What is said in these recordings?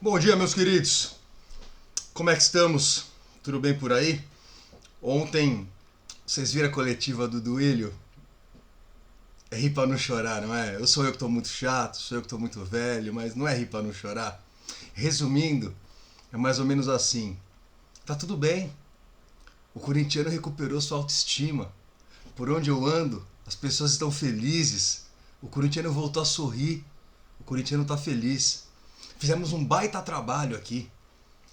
Bom dia, meus queridos. Como é que estamos? Tudo bem por aí? Ontem, vocês viram a coletiva do Duílio? É rir pra não chorar, não é? Eu que tô muito chato, sou eu que tô muito velho, mas não é rir pra não chorar. Resumindo, é mais ou menos assim. Tá tudo bem. O corintiano recuperou sua autoestima. Por onde eu ando, as pessoas estão felizes. O corintiano voltou a sorrir. O corintiano tá feliz. Fizemos um baita trabalho aqui.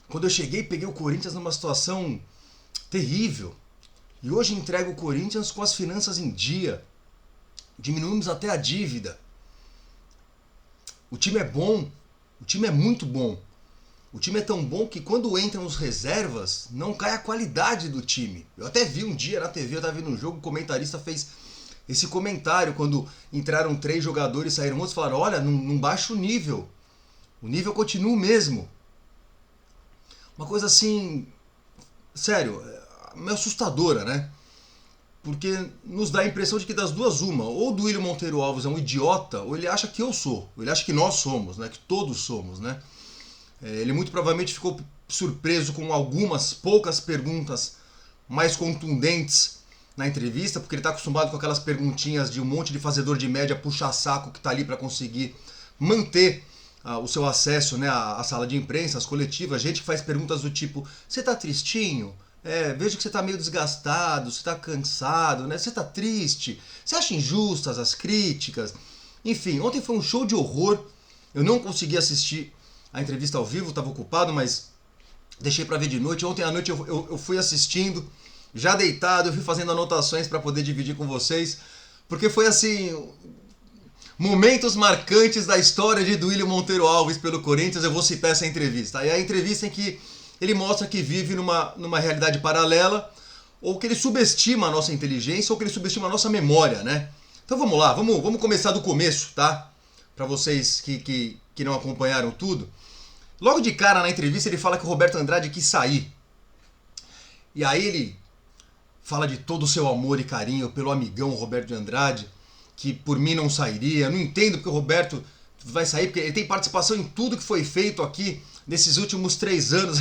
Quando eu cheguei, peguei o Corinthians numa situação terrível. E hoje entrego o Corinthians com as finanças em dia. Diminuímos até a dívida. O time é bom. O time é muito bom. O time é tão bom que quando entram os reservas, não cai a qualidade do time. Eu até vi um dia na TV, eu estava vendo um jogo, o comentarista fez esse comentário. Quando entraram 3 jogadores e saíram outros, falaram, olha, não baixa o nível. O nível continua o mesmo. Uma coisa assim, sério, meio assustadora, né? Porque nos dá a impressão de que das duas uma, ou o Duílio Monteiro Alves é um idiota, ou ele acha que eu sou, ou ele acha que nós somos, né? Que todos somos, né? Ele muito provavelmente ficou surpreso com algumas poucas perguntas mais contundentes na entrevista, porque ele está acostumado com aquelas perguntinhas de um monte de fazedor de média puxa-saco que está ali para conseguir manter o seu acesso, né, à sala de imprensa, às coletivas, gente que faz perguntas do tipo, você tá tristinho? Vejo que você tá meio desgastado, você tá cansado, né? Você tá triste? Você acha injustas as críticas? Enfim, ontem foi um show de horror. Eu não consegui assistir a entrevista ao vivo, estava ocupado, mas deixei para ver de noite. Ontem à noite eu fui assistindo, já deitado, eu fui fazendo anotações para poder dividir com vocês, porque foi assim... Momentos marcantes da história de Duílio Monteiro Alves pelo Corinthians, eu vou citar essa entrevista. É a entrevista em que ele mostra que vive numa realidade paralela, ou que ele subestima a nossa inteligência, ou que ele subestima a nossa memória, né? Então vamos lá, vamos começar do começo, tá? Para vocês que não acompanharam tudo. Logo de cara na entrevista ele fala que o Roberto Andrade quis sair. E aí ele fala de todo o seu amor e carinho pelo amigão Roberto de Andrade, que por mim não sairia. Eu não entendo porque o Roberto vai sair, porque ele tem participação em tudo que foi feito aqui nesses últimos 3 anos.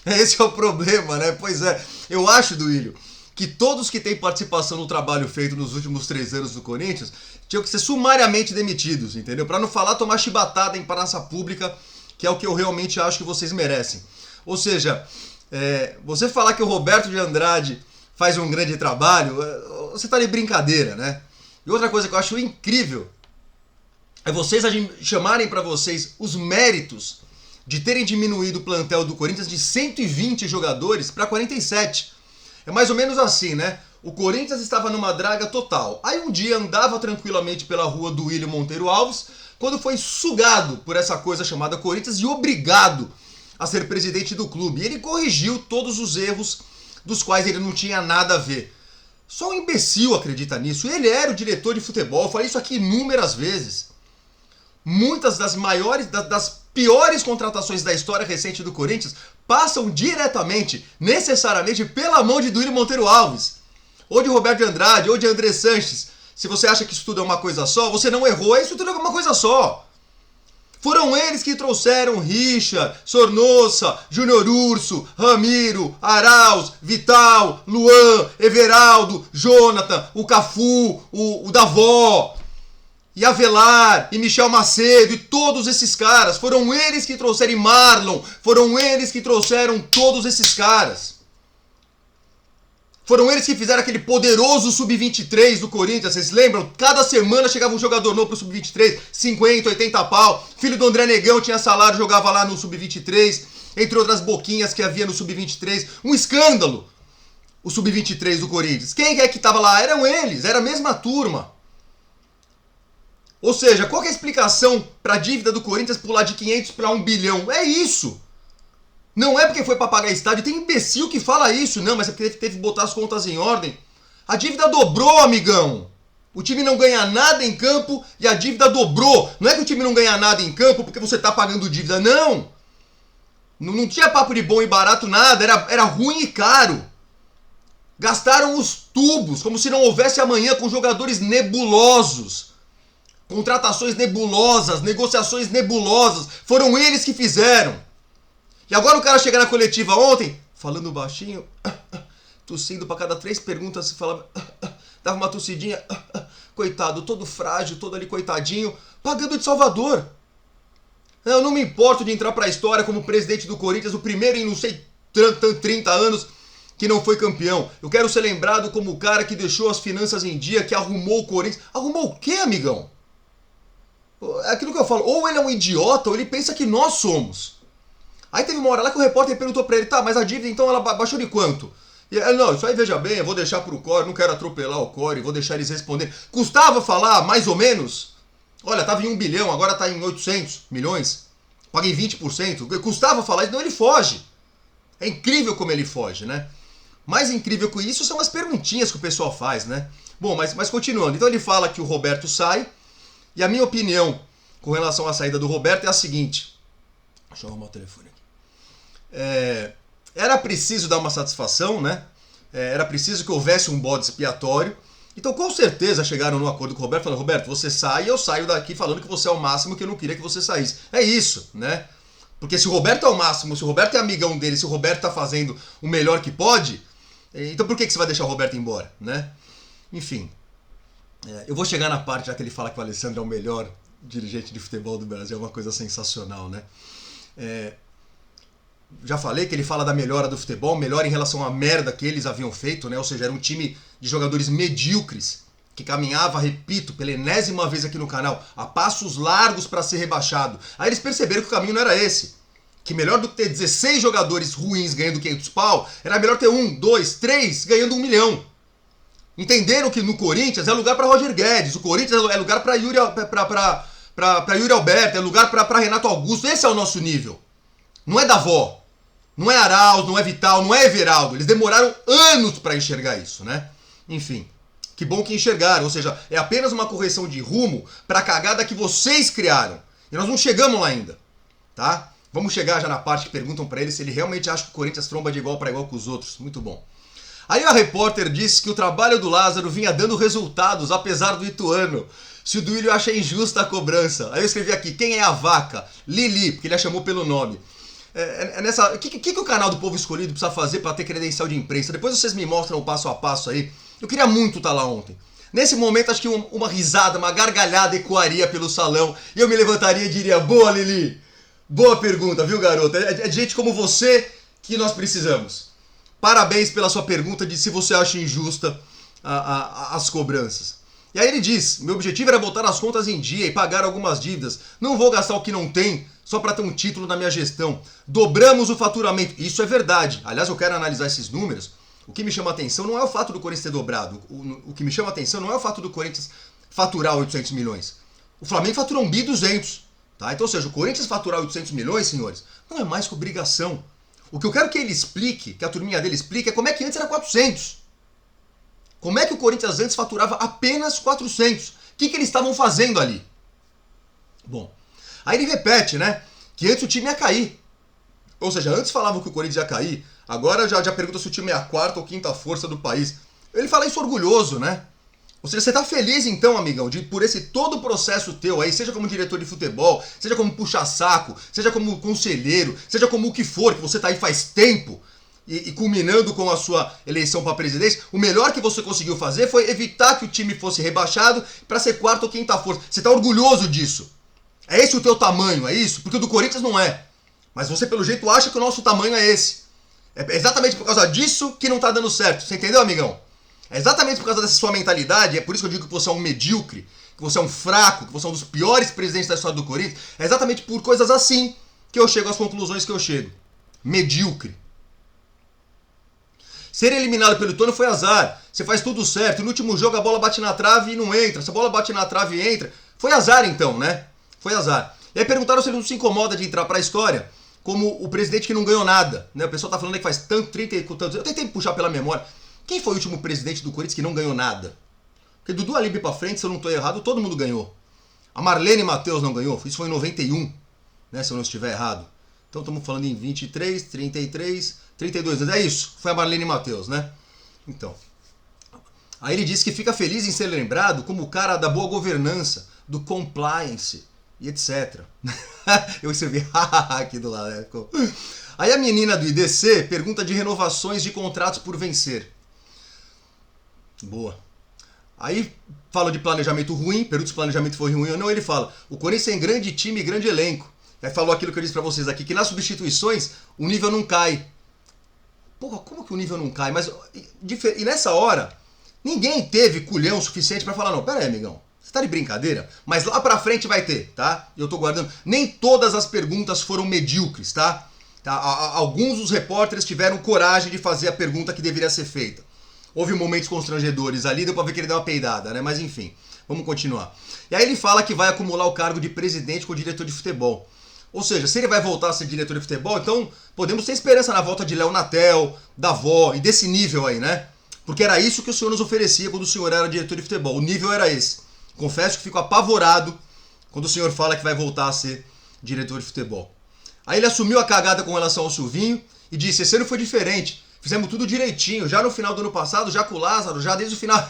Esse é o problema, né? Pois é, eu acho, Duílio, que todos que têm participação no trabalho feito nos últimos 3 anos do Corinthians tinham que ser sumariamente demitidos, entendeu? Para não falar tomar chibatada em praça pública, que é o que eu realmente acho que vocês merecem. Ou seja, você falar que o Roberto de Andrade faz um grande trabalho, você tá de brincadeira, né? E outra coisa que eu acho incrível é vocês chamarem para vocês os méritos de terem diminuído o plantel do Corinthians de 120 jogadores para 47. É mais ou menos assim, né? O Corinthians estava numa draga total. Aí um dia andava tranquilamente pela rua do Duílio Monteiro Alves, quando foi sugado por essa coisa chamada Corinthians e obrigado a ser presidente do clube. E ele corrigiu todos os erros dos quais ele não tinha nada a ver. Só um imbecil acredita nisso. Ele era o diretor de futebol, eu falei isso aqui inúmeras vezes. Muitas das maiores, das piores contratações da história recente do Corinthians passam diretamente, necessariamente, pela mão de Duílio Monteiro Alves. Ou de Roberto de Andrade, ou de André Sanches. Se você acha que isso tudo é uma coisa só, você não errou, isso tudo é uma coisa só. Foram eles que trouxeram Richa, Sornossa, Júnior Urso, Ramiro, Arauz, Vital, Luan, Everaldo, Jonathan, o Cafu, o Davó, e Avelar, e Michel Macedo, e todos esses caras. Foram eles que trouxeram, e Marlon, foram eles que trouxeram todos esses caras. Foram eles que fizeram aquele poderoso Sub-23 do Corinthians, vocês lembram? Cada semana chegava um jogador novo pro Sub-23, 50, 80 pau. Filho do André Negão tinha salário, jogava lá no Sub-23, entre outras boquinhas que havia no Sub-23. Um escândalo, o Sub-23 do Corinthians. Quem é que tava lá? Eram eles, era a mesma turma. Ou seja, qual que é a explicação pra dívida do Corinthians pular de 500 para 1 bilhão? É isso. Não é porque foi para pagar estádio, tem imbecil que fala isso, não, mas é porque teve que botar as contas em ordem. A dívida dobrou, amigão. O time não ganha nada em campo e a dívida dobrou. Não é que o time não ganha nada em campo porque você tá pagando dívida, não. Não tinha papo de bom e barato nada, era ruim e caro. Gastaram os tubos, como se não houvesse amanhã, com jogadores nebulosos. Contratações nebulosas, negociações nebulosas, foram eles que fizeram. E agora o cara chega na coletiva ontem, falando baixinho, tossindo para cada 3 perguntas, falava, dava uma tossidinha, coitado, todo frágil, todo ali coitadinho, pagando de Salvador. Eu não me importo de entrar para a história como presidente do Corinthians, o primeiro em não sei 30 anos que não foi campeão. Eu quero ser lembrado como o cara que deixou as finanças em dia, que arrumou o Corinthians. Arrumou o quê, amigão? É aquilo que eu falo, ou ele é um idiota, ou ele pensa que nós somos. Aí teve uma hora lá que o repórter perguntou pra ele, tá, mas a dívida então ela baixou de quanto? E ele, não, isso aí veja bem, eu vou deixar pro Core, não quero atropelar o Core, vou deixar eles responderem. Custava falar, mais ou menos? Olha, tava em 1 bilhão, agora tá em 800 milhões. Paguei 20%. Custava falar isso, não, ele foge. É incrível como ele foge, né? Mais incrível que isso são as perguntinhas que o pessoal faz, né? Bom, mas continuando. Então ele fala que o Roberto sai, e a minha opinião com relação à saída do Roberto é a seguinte. Deixa eu arrumar o telefone aqui. Era preciso dar uma satisfação, né? Era preciso que houvesse um bode expiatório. Então, com certeza, chegaram num acordo com o Roberto, falando, Roberto, você sai e eu saio daqui falando que você é o máximo, que eu não queria que você saísse. É isso, né? Porque se o Roberto é o máximo, se o Roberto é amigão dele, se o Roberto tá fazendo o melhor que pode, então por que você vai deixar o Roberto embora, né? Enfim, eu vou chegar na parte já que ele fala que o Alessandro é o melhor dirigente de futebol do Brasil, é uma coisa sensacional, né? Já falei que ele fala da melhora do futebol, melhora em relação à merda que eles haviam feito, né? Ou seja, era um time de jogadores medíocres, que caminhava, repito, pela enésima vez aqui no canal, a passos largos para ser rebaixado. Aí eles perceberam que o caminho não era esse. Que melhor do que ter 16 jogadores ruins ganhando 500 pau, era melhor ter 1, 2, 3 ganhando 1 milhão. Entenderam que no Corinthians é lugar para Roger Guedes, o Corinthians é lugar para Yuri Alberto, é lugar para Renato Augusto. Esse é o nosso nível. Não é Davó, não é Arauz, não é Vital, não é Everaldo. Eles demoraram anos para enxergar isso, né? Enfim, que bom que enxergaram. Ou seja, é apenas uma correção de rumo para a cagada que vocês criaram. E nós não chegamos lá ainda, tá? Vamos chegar já na parte que perguntam para ele se ele realmente acha que o Corinthians tromba de igual para igual com os outros. Muito bom. Aí a repórter disse que o trabalho do Lázaro vinha dando resultados, apesar do Ituano. Se o Duílio acha injusta a cobrança. Aí eu escrevi aqui, quem é a vaca? Lili, porque ele a chamou pelo nome. O que o canal do Povo Escolhido precisa fazer para ter credencial de imprensa? Depois vocês me mostram o passo a passo aí. Eu queria muito estar lá ontem. Nesse momento, acho que uma risada, uma gargalhada ecoaria pelo salão. E eu me levantaria e diria, boa, Lili. Boa pergunta, viu, garota? É de gente como você que nós precisamos. Parabéns pela sua pergunta de se você acha injusta as cobranças. E aí ele diz, meu objetivo era botar as contas em dia e pagar algumas dívidas. Não vou gastar o que não tem só para ter um título na minha gestão. Dobramos o faturamento. Isso é verdade. Aliás, eu quero analisar esses números. O que me chama a atenção não é o fato do Corinthians ter dobrado. O que me chama a atenção não é o fato do Corinthians faturar 800 milhões. O Flamengo faturou 1.200. Tá? Então, ou seja, o Corinthians faturar 800 milhões, senhores, não é mais que obrigação. O que eu quero que ele explique, que a turminha dele explique, é como é que antes era 400. Como é que o Corinthians antes faturava apenas 400? O que eles estavam fazendo ali? Bom, aí ele repete, né, que antes o time ia cair. Ou seja, antes falavam que o Corinthians ia cair, agora já pergunta se o time é a quarta ou quinta força do país. Ele fala isso orgulhoso, né? Ou seja, você tá feliz então, amigão, por esse todo o processo teu aí, seja como diretor de futebol, seja como puxa-saco, seja como conselheiro, seja como o que for, que você tá aí faz tempo, e culminando com a sua eleição para presidência, o melhor que você conseguiu fazer foi evitar que o time fosse rebaixado para ser quarta ou quinta força. Você tá orgulhoso disso. É esse o teu tamanho, é isso? Porque o do Corinthians não é. Mas você, pelo jeito, acha que o nosso tamanho é esse. É exatamente por causa disso que não tá dando certo. Você entendeu, amigão? É exatamente por causa dessa sua mentalidade, é por isso que eu digo que você é um medíocre, que você é um fraco, que você é um dos piores presidentes da história do Corinthians. É exatamente por coisas assim que eu chego às conclusões que eu chego. Medíocre. Ser eliminado pelo Ituano foi azar. Você faz tudo certo. No último jogo a bola bate na trave e não entra. Se a bola bate na trave e entra, foi azar então, né? Foi azar. E aí perguntaram se ele não se incomoda de entrar pra história como o presidente que não ganhou nada, né? O pessoal tá falando aí que faz tanto, 30 e tantos... Eu tentei puxar pela memória. Quem foi o último presidente do Corinthians que não ganhou nada? Porque do Dua Lipa pra frente, se eu não tô errado, todo mundo ganhou. A Marlene Matheus não ganhou, isso foi em 91, né, se eu não estiver errado. Então estamos falando em 23, 33, 32 anos. É isso, foi a Marlene Matheus, né? Então. Aí ele disse que fica feliz em ser lembrado como o cara da boa governança. do compliance e etc. Eu escrevi aqui do lado. Né? Aí a menina do IDC pergunta de renovações de contratos por vencer. Boa. Aí fala de planejamento ruim, pergunta se o planejamento foi ruim ou não, ele fala, o Corinthians tem grande time e grande elenco. Aí falou aquilo que eu disse pra vocês aqui, que nas substituições o nível não cai. Porra, como que o nível não cai? Mas, e nessa hora, ninguém teve culhão suficiente pra falar, não, pera aí, amigão, você tá de brincadeira? Mas lá pra frente vai ter, tá? Eu tô guardando. Nem todas as perguntas foram medíocres, tá? Alguns dos repórteres tiveram coragem de fazer a pergunta que deveria ser feita. Houve momentos constrangedores ali, deu pra ver que ele deu uma peidada, né? Mas enfim, vamos continuar. E aí ele fala que vai acumular o cargo de presidente com o diretor de futebol. Ou seja, se ele vai voltar a ser diretor de futebol, então podemos ter esperança na volta de Léo Natel, Davó e desse nível aí, né? Porque era isso que o senhor nos oferecia quando o senhor era diretor de futebol. O nível era esse. Confesso que fico apavorado quando o senhor fala que vai voltar a ser diretor de futebol. Aí ele assumiu a cagada com relação ao Silvinho e disse, esse ano foi diferente. Fizemos tudo direitinho, já no final do ano passado, já com o Lázaro, já desde o final...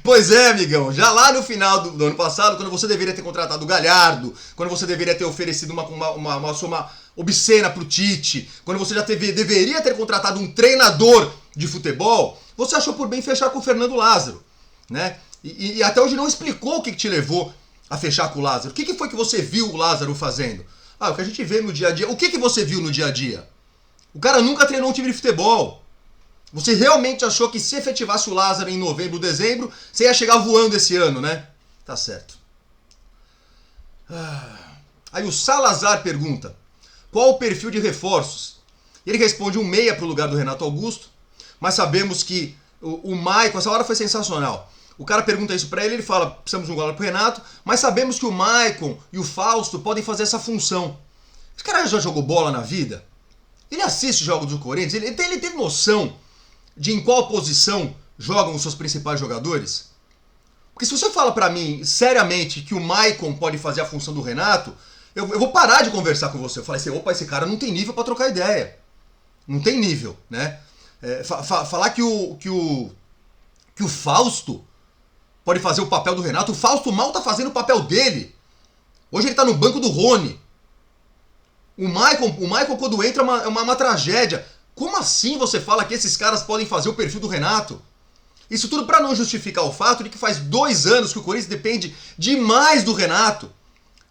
Pois é, amigão, já lá no final do ano passado, quando você deveria ter contratado o Galhardo, quando você deveria ter oferecido uma soma obscena pro Tite, quando você já deveria ter contratado um treinador de futebol, você achou por bem fechar com o Fernando Lázaro, né? E até hoje não explicou o que te levou a fechar com o Lázaro. O que foi que você viu o Lázaro fazendo? Ah, o que a gente vê no dia a dia. O que você viu no dia a dia? O cara nunca treinou um time de futebol. Você realmente achou que se efetivasse o Lázaro em novembro, dezembro, você ia chegar voando esse ano, né? Tá certo. Aí o Salazar pergunta, qual o perfil de reforços? Ele responde um meia pro lugar do Renato Augusto, mas sabemos que o Maicon, essa hora foi sensacional. O cara pergunta isso pra ele, ele fala, precisamos de um goleiro pro Renato, mas sabemos que o Maicon e o Fausto podem fazer essa função. Esse cara já jogou bola na vida? Ele assiste jogos do Corinthians? Ele tem noção de em qual posição jogam os seus principais jogadores? Porque se você fala pra mim, seriamente, que o Maicon pode fazer a função do Renato, eu vou parar de conversar com você. Eu falei assim, opa, esse cara não tem nível pra trocar ideia. Não tem nível, né? Falar que o Fausto pode fazer o papel do Renato, o Fausto mal tá fazendo o papel dele. Hoje ele tá no banco do Rony. O Maicon quando entra é uma tragédia. Como assim você fala que esses caras podem fazer o perfil do Renato? Isso tudo para não justificar o fato de que faz 2 anos que o Corinthians depende demais do Renato.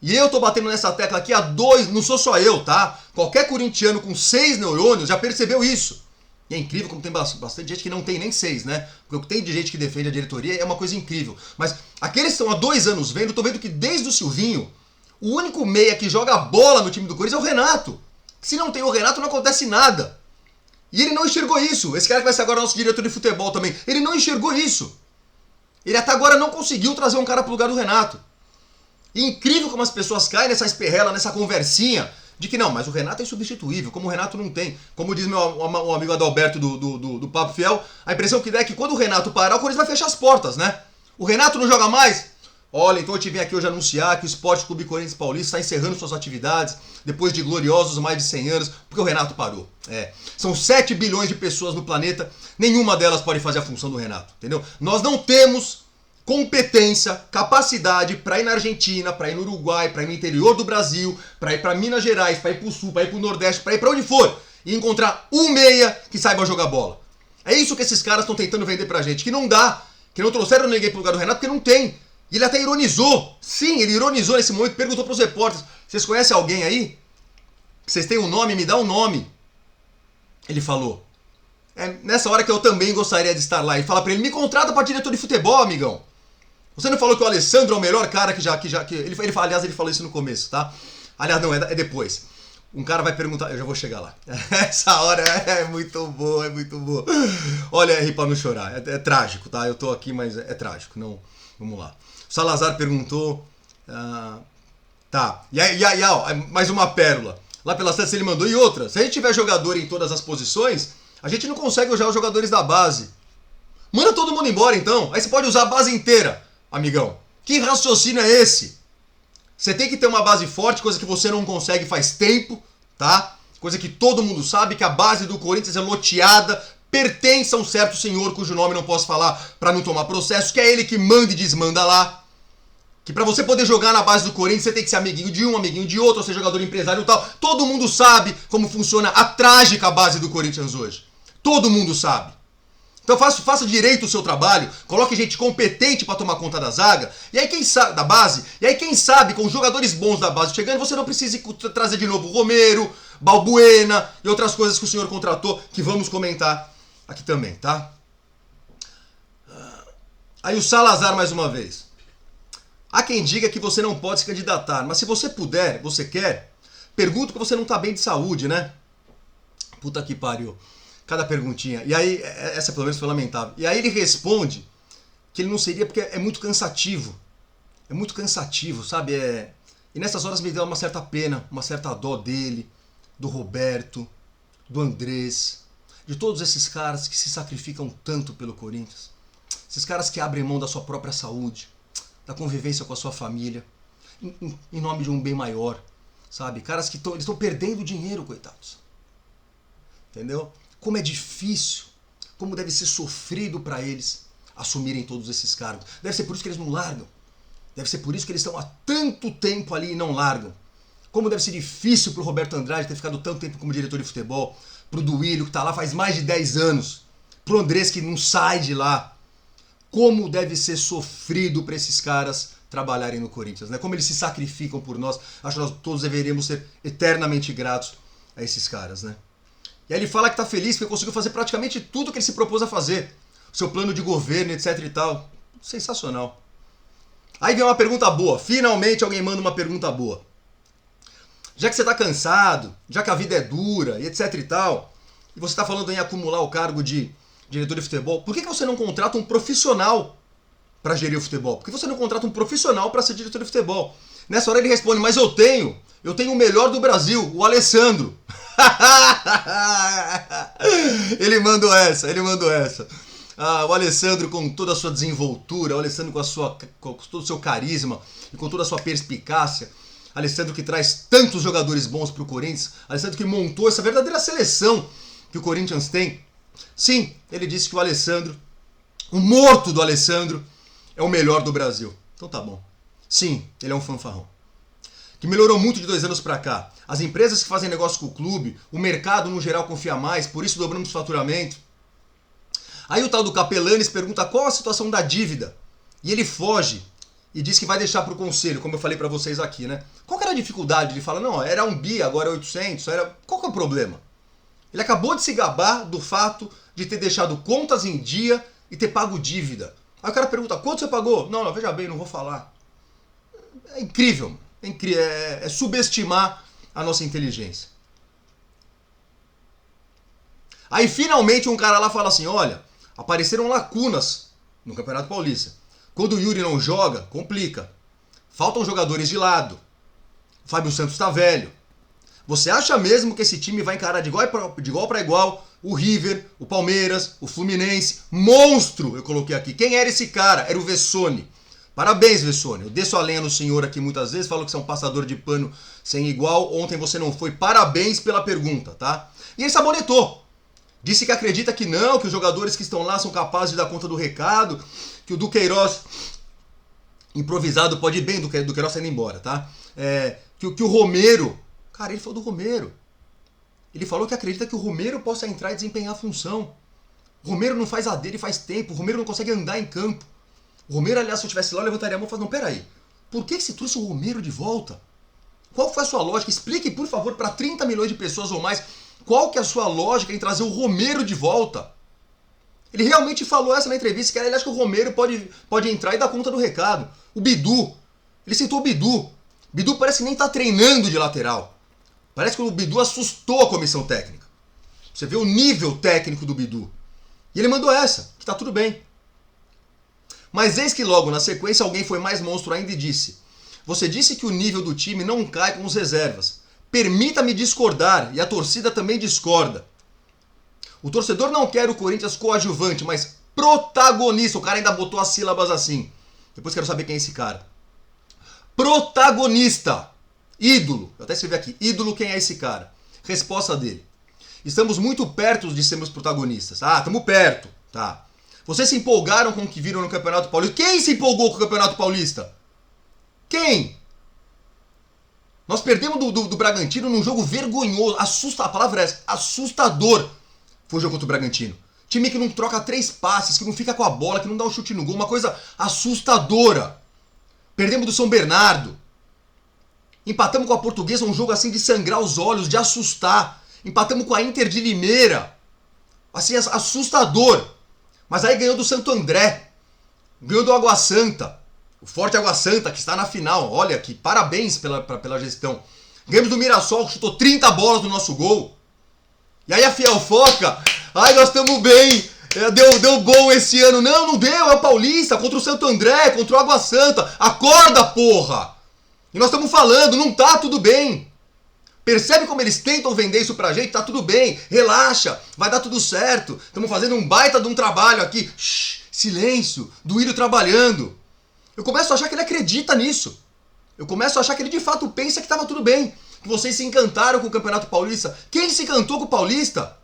E eu tô batendo nessa tecla aqui há 2, não sou só eu, tá? Qualquer corintiano com 6 neurônios já percebeu isso. E é incrível como tem bastante gente que não tem nem 6, né? Porque o que tem de gente que defende a diretoria é uma coisa incrível. Mas aqueles que estão há 2 anos vendo, tô vendo que desde o Silvinho, o único meia que joga bola no time do Corinthians é o Renato. Se não tem o Renato, não acontece nada. E ele não enxergou isso. Esse cara que vai ser agora nosso diretor de futebol também, ele não enxergou isso. Ele até agora não conseguiu trazer um cara pro lugar do Renato. E incrível como as pessoas caem nessa esperrela, nessa conversinha, de que não, mas o Renato é insubstituível, como o Renato não tem. Como diz meu amigo Adalberto do Papo Fiel, a impressão que dá é que quando o Renato parar, o Corinthians vai fechar as portas, né? O Renato não joga mais? Olha, então eu te vim aqui hoje anunciar que o Esporte Clube Corinthians Paulista está encerrando suas atividades depois de gloriosos mais de 100 anos, porque o Renato parou. São 7 bilhões de pessoas no planeta, nenhuma delas pode fazer a função do Renato, entendeu? Nós não temos competência, capacidade para ir na Argentina, para ir no Uruguai, para ir no interior do Brasil, para ir para Minas Gerais, para ir para o Sul, para ir para o Nordeste, para ir para onde for e encontrar um meia que saiba jogar bola. É isso que esses caras estão tentando vender pra gente, que não dá, que não trouxeram ninguém pro lugar do Renato, porque não tem. E ele até ironizou. Sim, ele ironizou nesse momento, perguntou pros repórteres, vocês conhecem alguém aí? Vocês têm um nome? Me dá um nome. Ele falou. Nessa hora que eu também gostaria de estar lá. E fala pra ele, me contrata pra diretor de futebol, amigão. Você não falou que o Alessandro é o melhor cara que ele fala, aliás, ele falou isso no começo, tá? Aliás, não, é depois. Um cara vai perguntar, eu já vou chegar lá. Essa hora é muito boa, é muito boa. Olha, é rir pra não chorar. É trágico, tá? Eu tô aqui, mas é trágico. Não, vamos lá. O Salazar perguntou. Tá. E aí, ó, mais uma pérola. Lá pelas tantas ele mandou. E outra, se a gente tiver jogador em todas as posições, a gente não consegue usar os jogadores da base. Manda todo mundo embora então. Aí você pode usar a base inteira, amigão. Que raciocínio é esse? Você tem que ter uma base forte, coisa que você não consegue faz tempo, tá? Coisa que todo mundo sabe, que a base do Corinthians é loteada pertence a um certo senhor cujo nome não posso falar para não tomar processo, que é ele que manda e desmanda lá. Que pra você poder jogar na base do Corinthians, você tem que ser amiguinho de um, amiguinho de outro, ou ser jogador empresário e tal. Todo mundo sabe como funciona a trágica base do Corinthians hoje. Todo mundo sabe. Então faça direito o seu trabalho, coloque gente competente pra tomar conta da zaga, e aí quem sabe, da base, e aí quem sabe, com jogadores bons da base chegando, você não precisa trazer de novo Romero, Balbuena e outras coisas que o senhor contratou, que vamos comentar aqui também, tá? Aí o Salazar mais uma vez. Há quem diga que você não pode se candidatar, mas se você puder, você quer, pergunta que você não tá bem de saúde, né? Puta que pariu. Cada perguntinha. E aí, essa pelo menos foi lamentável. E aí ele responde que ele não seria porque é muito cansativo. É muito cansativo, sabe? E nessas horas me deu uma certa pena, uma certa dó dele, do Roberto, do Andrés, de todos esses caras que se sacrificam tanto pelo Corinthians. Esses caras que abrem mão da sua própria saúde, da convivência com a sua família, em nome de um bem maior, sabe? Caras que estão perdendo dinheiro, coitados. Entendeu? Como é difícil, como deve ser sofrido para eles assumirem todos esses cargos. Deve ser por isso que eles não largam. Deve ser por isso que eles estão há tanto tempo ali e não largam. Como deve ser difícil pro Roberto Andrade ter ficado tanto tempo como diretor de futebol, pro Duílio, que tá lá faz mais de 10 anos, pro Andrés, que não sai de lá. Como deve ser sofrido para esses caras trabalharem no Corinthians, né? Como eles se sacrificam por nós. Acho que nós todos deveríamos ser eternamente gratos a esses caras, né? E aí ele fala que tá feliz porque conseguiu fazer praticamente tudo que ele se propôs a fazer. O seu plano de governo, etc e tal. Sensacional. Aí vem uma pergunta boa. Finalmente alguém manda uma pergunta boa. Já que você tá cansado, já que a vida é dura e etc e tal, e você tá falando em acumular o cargo de diretor de futebol, por que você não contrata um profissional para gerir o futebol? Por que você não contrata um profissional para ser diretor de futebol? Nessa hora ele responde, mas eu tenho o melhor do Brasil, o Alessandro. Ele mandou essa. O Alessandro com toda a sua desenvoltura, o Alessandro com todo o seu carisma e com toda a sua perspicácia, Alessandro que traz tantos jogadores bons pro Corinthians, Alessandro que montou essa verdadeira seleção que o Corinthians tem. Sim, ele disse que o Alessandro, o morto do Alessandro, é o melhor do Brasil. Então tá bom. Sim, ele é um fanfarrão. Que melhorou muito de 2 anos pra cá. As empresas que fazem negócio com o clube, o mercado no geral confia mais, por isso dobramos o faturamento. Aí o tal do Capelanes pergunta qual a situação da dívida. E ele foge e diz que vai deixar pro conselho, como eu falei pra vocês aqui, né? Qual que era a dificuldade? Ele fala, não, era 1 bi, agora é 800, Qual que é o problema? Ele acabou de se gabar do fato de ter deixado contas em dia e ter pago dívida. Aí o cara pergunta, quanto você pagou? Não, veja bem, não vou falar. É incrível, é subestimar a nossa inteligência. Aí finalmente um cara lá fala assim, olha, apareceram lacunas no Campeonato Paulista. Quando o Yuri não joga, complica. Faltam jogadores de lado. O Fábio Santos tá velho. Você acha mesmo que esse time vai encarar de igual para igual o River, o Palmeiras, o Fluminense? Monstro, eu coloquei aqui. Quem era esse cara? Era o Vessone. Parabéns, Vessone. Eu desço a lenha no senhor aqui muitas vezes, falo que você é um passador de pano sem igual. Ontem você não foi. Parabéns pela pergunta, tá? E ele sabonetou. Disse que acredita que não, que os jogadores que estão lá são capazes de dar conta do recado, que o Duqueiroz improvisado pode ir bem, do Duqueiroz tá indo embora, tá? Que o Romero... Cara, ele falou do Romero. Ele falou que acredita que o Romero possa entrar e desempenhar a função. O Romero não faz a dele faz tempo. O Romero não consegue andar em campo. O Romero, aliás, se eu estivesse lá, eu levantaria a mão e falaria, não, peraí. Por que você trouxe o Romero de volta? Qual foi a sua lógica? Explique, por favor, para 30 milhões de pessoas ou mais, qual que é a sua lógica em trazer o Romero de volta? Ele realmente falou essa na entrevista, que ele acha que o Romero pode entrar e dar conta do recado. O Bidu. Ele citou o Bidu. Bidu parece que nem tá treinando de lateral. Parece que o Bidu assustou a comissão técnica. Você vê o nível técnico do Bidu. E ele mandou essa, que tá tudo bem. Mas eis que logo na sequência alguém foi mais monstro ainda e disse: você disse que o nível do time não cai com os reservas. Permita-me discordar, e a torcida também discorda. O torcedor não quer o Corinthians coadjuvante, mas protagonista. O cara ainda botou as sílabas assim. Depois quero saber quem é esse cara. Protagonista. Ídolo. Eu até escrevi aqui. Ídolo, quem é esse cara? Resposta dele. Estamos muito perto de sermos protagonistas. Ah, estamos perto. Tá. Vocês se empolgaram com o que viram no Campeonato Paulista? Quem se empolgou com o Campeonato Paulista? Quem? Nós perdemos do Bragantino num jogo vergonhoso. A palavra é essa. Assustador. Foi o jogo contra o Bragantino. Time que não troca 3 passes, que não fica com a bola, que não dá um chute no gol. Uma coisa assustadora. Perdemos do São Bernardo. Empatamos com a Portuguesa, um jogo assim de sangrar os olhos, de assustar. Empatamos com a Inter de Limeira. Assim, assustador. Mas aí ganhou do Santo André. Ganhou do Água Santa. O Forte Água Santa, que está na final. Olha que parabéns pela gestão. Ganhamos do Mirassol, que chutou 30 bolas no nosso gol. E aí a Fiel Foca. Ai, nós estamos bem. Deu bom esse ano. Não deu. É o Paulista contra o Santo André, contra o Água Santa. Acorda, porra. E nós estamos falando, não tá tudo bem. Percebe como eles tentam vender isso pra gente? Tá tudo bem, relaxa, vai dar tudo certo. Estamos fazendo um baita de um trabalho aqui. Shhh, silêncio, Duílio trabalhando. Eu começo a achar que ele acredita nisso. Eu começo a achar que ele de fato pensa que tava tudo bem. Que vocês se encantaram com o Campeonato Paulista. Quem se encantou com o Paulista?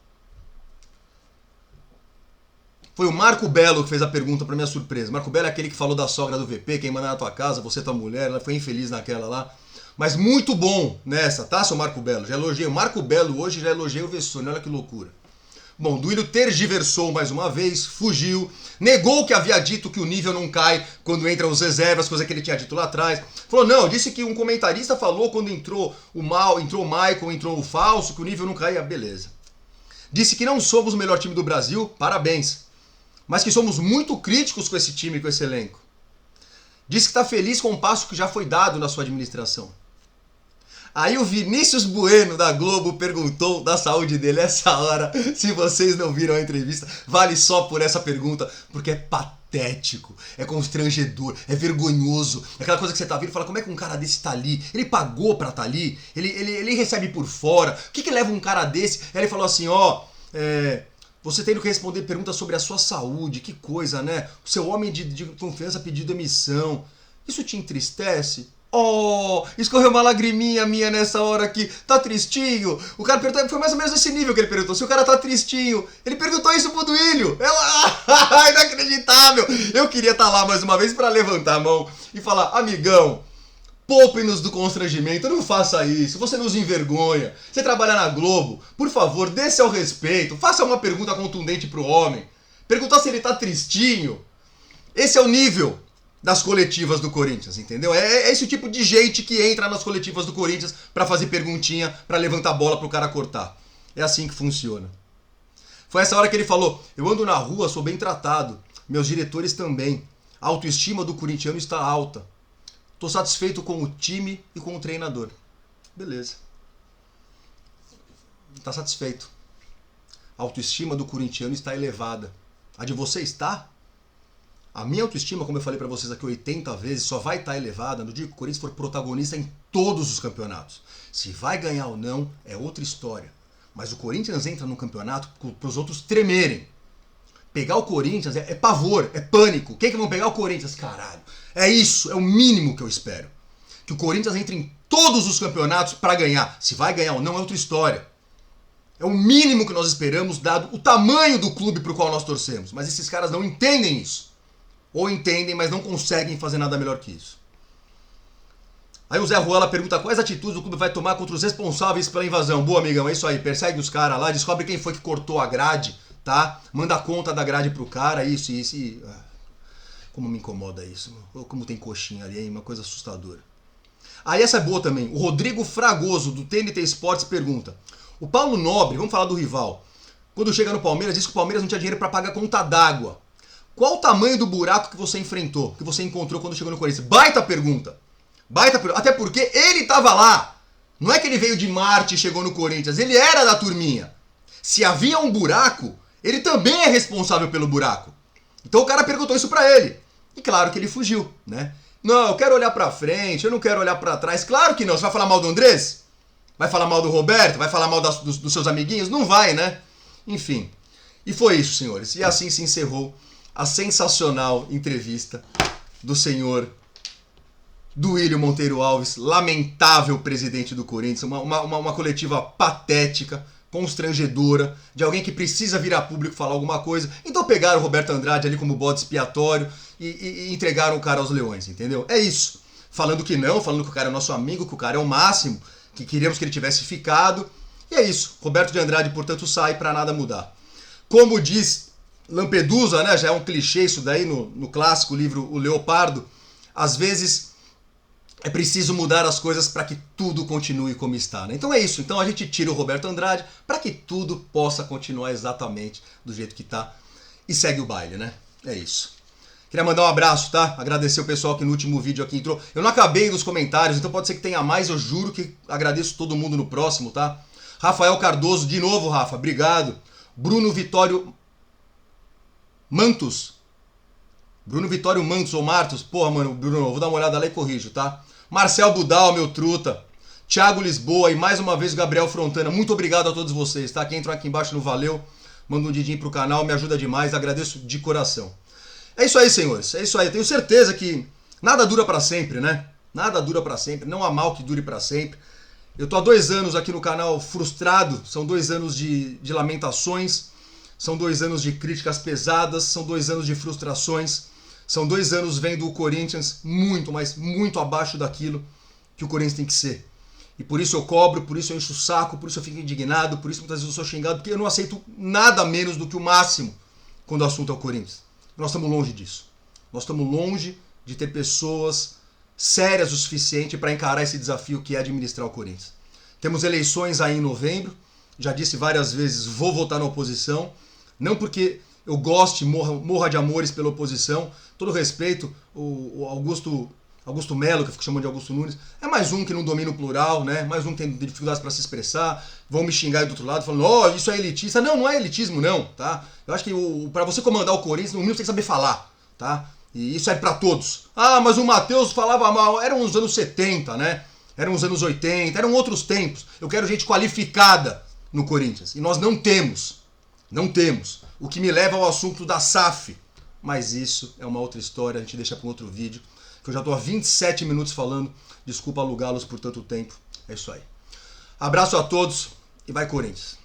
Foi o Marco Belo que fez a pergunta pra minha surpresa. Marco Belo é aquele que falou da sogra do VP, quem manda na tua casa, você tua mulher, ela foi infeliz naquela lá. Mas muito bom nessa, tá, seu Marco Belo? Já elogiei o Marco Belo hoje, já elogiei o Vessone, olha que loucura. Bom, Duílio tergiversou mais uma vez, fugiu, negou que havia dito que o nível não cai quando entram os reservas, coisa que ele tinha dito lá atrás. Falou, não, disse que um comentarista falou quando entrou o Maicon, entrou o Falso, que o nível não caia, beleza. Disse que não somos o melhor time do Brasil, parabéns. Mas que somos muito críticos com esse time, com esse elenco. Disse que está feliz com o passo que já foi dado na sua administração. Aí o Vinícius Bueno da Globo perguntou da saúde dele essa hora. Se vocês não viram a entrevista, vale só por essa pergunta, porque é patético, é constrangedor, é vergonhoso. É aquela coisa que você tá vendo e fala, como é que um cara desse tá ali? Ele pagou pra tá ali? Ele recebe por fora? O que leva um cara desse? Aí ele falou assim, você tendo que responder perguntas sobre a sua saúde, que coisa, né? O seu homem de confiança pediu demissão. Isso te entristece? Oh, escorreu uma lagriminha minha nessa hora aqui. Tá tristinho? O cara perguntou, foi mais ou menos esse nível que ele perguntou. Se o cara tá tristinho. Ele perguntou isso pro Duílio. Ela, inacreditável. Eu queria estar lá mais uma vez pra levantar a mão e falar, amigão, poupe-nos do constrangimento, não faça isso, você nos envergonha. Você trabalha na Globo, por favor, dê-se ao respeito, faça uma pergunta contundente pro homem. Perguntar se ele tá tristinho. Esse é o nível das coletivas do Corinthians, entendeu? É esse o tipo de gente que entra nas coletivas do Corinthians pra fazer perguntinha, pra levantar a bola pro cara cortar. É assim que funciona. Foi essa hora que ele falou, eu ando na rua, sou bem tratado, meus diretores também. A autoestima do corintiano está alta. Tô satisfeito com o time e com o treinador. Beleza. Tá satisfeito. A autoestima do corintiano está elevada. A de você está? A minha autoestima, como eu falei pra vocês aqui 80 vezes, só vai estar elevada no dia que o Corinthians for protagonista em todos os campeonatos. Se vai ganhar ou não, é outra história. Mas o Corinthians entra no campeonato pros outros tremerem. Pegar o Corinthians é pavor, é pânico. Quem que vão pegar o Corinthians? Caralho. É isso, é o mínimo que eu espero. Que o Corinthians entre em todos os campeonatos pra ganhar. Se vai ganhar ou não é outra história. É o mínimo que nós esperamos, dado o tamanho do clube pro qual nós torcemos. Mas esses caras não entendem isso. Ou entendem, mas não conseguem fazer nada melhor que isso. Aí o Zé Ruela pergunta quais atitudes o clube vai tomar contra os responsáveis pela invasão. Boa, amigão, é isso aí. Persegue os caras lá, descobre quem foi que cortou a grade, tá? Manda a conta da grade pro cara, isso. Como me incomoda isso. Como tem coxinha ali, hein? Uma coisa assustadora. Aí essa é boa também. O Rodrigo Fragoso, do TNT Esportes, pergunta. O Paulo Nobre, vamos falar do rival, quando chega no Palmeiras, diz que o Palmeiras não tinha dinheiro para pagar conta d'água. Qual o tamanho do buraco que você enfrentou, que você encontrou quando chegou no Corinthians? Baita pergunta. Até porque ele tava lá. Não é que ele veio de Marte e chegou no Corinthians. Ele era da turminha. Se havia um buraco, ele também é responsável pelo buraco. Então o cara perguntou isso pra ele. E claro que ele fugiu, né? Não, eu quero olhar pra frente, eu não quero olhar pra trás. Claro que não. Você vai falar mal do Andrés? Vai falar mal do Roberto? Vai falar mal dos seus amiguinhos? Não vai, né? Enfim. E foi isso, senhores. E assim se encerrou a sensacional entrevista do senhor Duílio Monteiro Alves, lamentável presidente do Corinthians, uma coletiva patética, constrangedora, de alguém que precisa vir a público falar alguma coisa. Então pegaram o Roberto Andrade ali como bode expiatório e entregaram o cara aos leões, entendeu? É isso. Falando que não, falando que o cara é nosso amigo, que o cara é o máximo, que queríamos que ele tivesse ficado. E é isso. Roberto de Andrade, portanto, sai pra nada mudar. Como diz Lampedusa, né? Já é um clichê isso daí no clássico livro O Leopardo. Às vezes é preciso mudar as coisas para que tudo continue como está, né? Então é isso. Então a gente tira o Roberto Andrade para que tudo possa continuar exatamente do jeito que tá e segue o baile, né? É isso. Queria mandar um abraço, tá? Agradecer o pessoal que no último vídeo aqui entrou. Eu não acabei nos comentários, então pode ser que tenha mais. Eu juro que agradeço todo mundo no próximo, tá? Rafael Cardoso, de novo, Rafa, obrigado. Bruno Vitório Mantos. Bruno Vitório Mantos ou Martos. Porra, mano, Bruno, vou dar uma olhada lá e corrijo, tá? Marcel Budal, meu truta. Thiago Lisboa e mais uma vez o Gabriel Frontana. Muito obrigado a todos vocês, tá? Quem entrou aqui embaixo no valeu, manda um dedinho pro canal, me ajuda demais, agradeço de coração. É isso aí, senhores, é isso aí. Tenho certeza que nada dura pra sempre, né? Nada dura pra sempre, não há mal que dure pra sempre. Eu tô há 2 anos aqui no canal frustrado, são 2 anos de lamentações, são 2 anos de críticas pesadas, são 2 anos de frustrações. São 2 anos vendo o Corinthians muito, mas muito abaixo daquilo que o Corinthians tem que ser. E por isso eu cobro, por isso eu encho o saco, por isso eu fico indignado, por isso muitas vezes eu sou xingado, porque eu não aceito nada menos do que o máximo quando o assunto é o Corinthians. Nós estamos longe disso. Nós estamos longe de ter pessoas sérias o suficiente para encarar esse desafio que é administrar o Corinthians. Temos eleições aí em novembro, já disse várias vezes, vou votar na oposição, não porque eu goste, morra de amores pela oposição, todo respeito, o Augusto Melo, que eu fico chamando de Augusto Nunes, é mais um que não domina o plural, né? Mais um que tem dificuldades para se expressar, vão me xingar aí do outro lado, falando, ó, isso é elitista. Não, não é elitismo não, tá? Eu acho que para você comandar o Corinthians, no mínimo você tem que saber falar, tá? E isso é para todos. Ah, mas o Matheus falava mal, eram os anos 70, né? Eram os anos 80, eram outros tempos. Eu quero gente qualificada no Corinthians, e nós não temos. Não temos. O que me leva ao assunto da SAF. Mas isso é uma outra história, a gente deixa para um outro vídeo. Que eu já estou há 27 minutos falando. Desculpa alugá-los por tanto tempo. É isso aí. Abraço a todos e vai Corinthians.